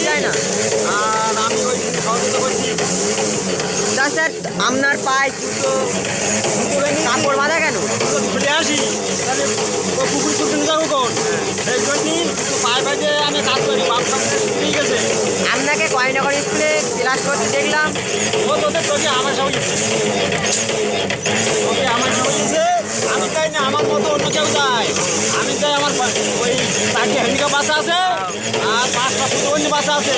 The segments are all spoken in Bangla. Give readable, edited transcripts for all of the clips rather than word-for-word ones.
যায় না। আর আমি ওই সহযোগিতা করছি। তা স্যার আপনার পায়ে জুতো কাপড় বাঁধা কেন? ছুটে আসি তাহলে পুকুর ছুটে যাবো কোন, এই জন্যই পায়ে পায়ে আমি কাজ করি। বাপ ঠিক আছে, আপনাকে কয়নগর স্কুলে ক্লাস করতে দেখলাম। ও তোদের তোকে আমার সবাই ওকে আমার সবাই আমি চাই না আমার মতো অন্য কেউ যায়। আমি চাই আমার ওই 4টি হ্যান্ডিক্যাপ বাচ্চা আছে আর 5টা প্রতিবন্ধী বাচ্চা আছে,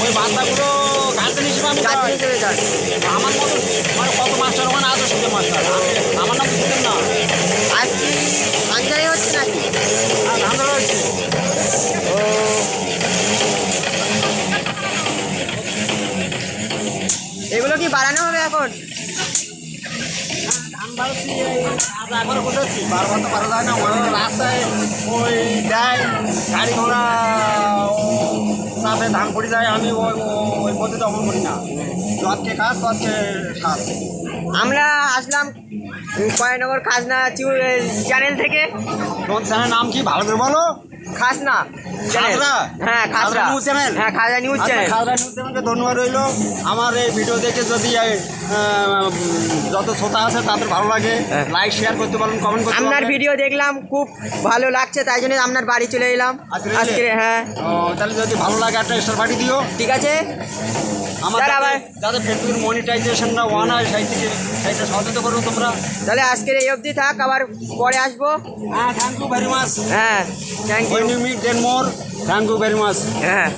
ওই বাচ্চাগুলো গার্জেন হিসেবে আমি গাড়ি চাই। চলে যান। আমার মতো মানে কত মাস্টার ওখানে আছে, শুধু মাস্টার আমার নাম শুনতেন না। আজ কি পাঞ্জাবি হচ্ছে নাকি? আর ধান ধরা হচ্ছে। ও এগুলো কি বাড়ানো হবে এখন? ধান বাড়ছি একবার বসেছি, বারবার তো পারা যায় না। ওই রাস্তায় ওই দেয় গাড়ি ঘোড়া চাপে ধান পড়ে যায়, আমি ওই ওই পদ্ধতি অমল করি না। আজকে কাজ তো আজকে কাজ। আমরা আসলাম কয়নগর খাজনা চ্যানেল থেকে। তোমার চ্যানেল নাম কি ভালো করে বলো? খাজনা চ্যানেল। খাজনা? হ্যাঁ খাজনা খাজনা নিউজ চ্যানেল? হ্যাঁ খাজনা নিউজ চ্যানেল। খাজনা নিউজ চ্যানেলকে ধন্যবাদ রইল। আমার এই ভিডিও দেখে যদি যত শ্রোতা আছে তাদের ভালো লাগে, লাইক শেয়ার করতে পারেন, কমেন্ট করতে আপনার পারেন। ভিডিও দেখলাম খুব ভালো লাগছে, তাই জন্য আপনার বাড়ি চলে এলাম আজকে। হ্যাঁ তাহলে যদি ভালো লাগে একটা স্টার পাঠিয়ে দিও। ঠিক আছে আমার স্যার, আবার যাদের ফেসবুকের মনিটাইজেশনটা ওয়ান হয় সেইটা সহযোগিতা করো তোমরা। তাহলে আজকের এই অবধি থাক, আবার পরে আসবো। হ্যাঁ, থ্যাংক ইউ ভেরি মাচ। হ্যাঁ thank you. When you meet then more, thank you very much. হ্যাঁ